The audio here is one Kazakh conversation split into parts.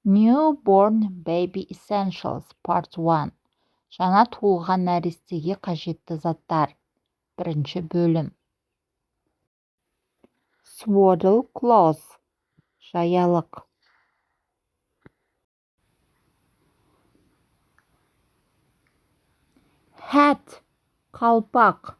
Newborn Baby Essentials Part 1. Жаңа туылған нәрестеге қажетті заттар. Бірінші бөлім. Swaddle cloth. Жаялық. Hat. Қалпақ.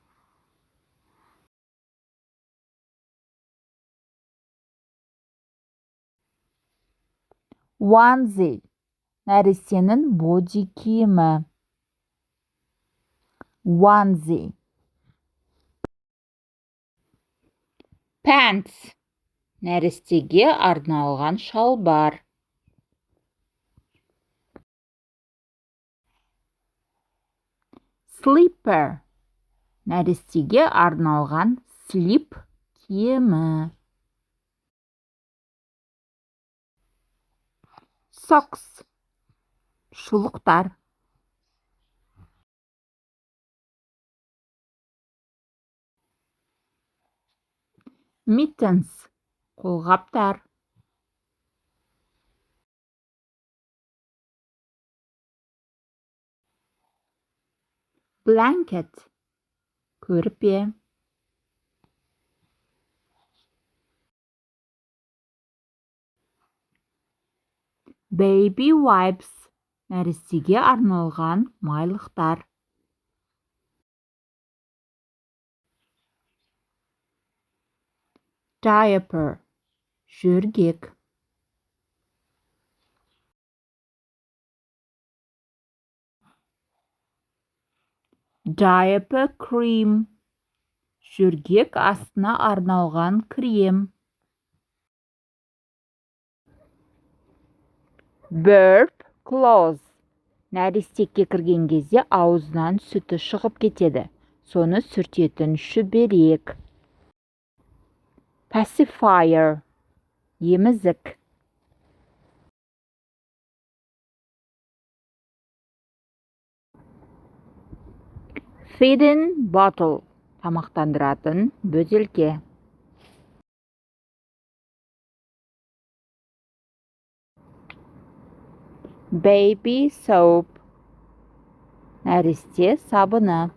Onesie. Нәрестенің боди киімі. Onesie. Pants. Нәрестеге арналған шалбар. Slipper. Нәрестеге арналған слип киімі. Socks. Шұлықтар. Mittens. Қолғаптар. Blanket. Көрпе. Baby wipes. Нәрестеге арналған майлықтар. Diaper. Жөргек. Diaper cream. Жөргек астына арналған крем. Burp clothes. Нәрестеге кірген кезде аузынан сүті шығып кетеді. Соны сүртетін шүберек. Pacifier. Емізік. Feeding bottle. Тамақтандыратын бөтелке. Baby soap. Нәресте сабыны.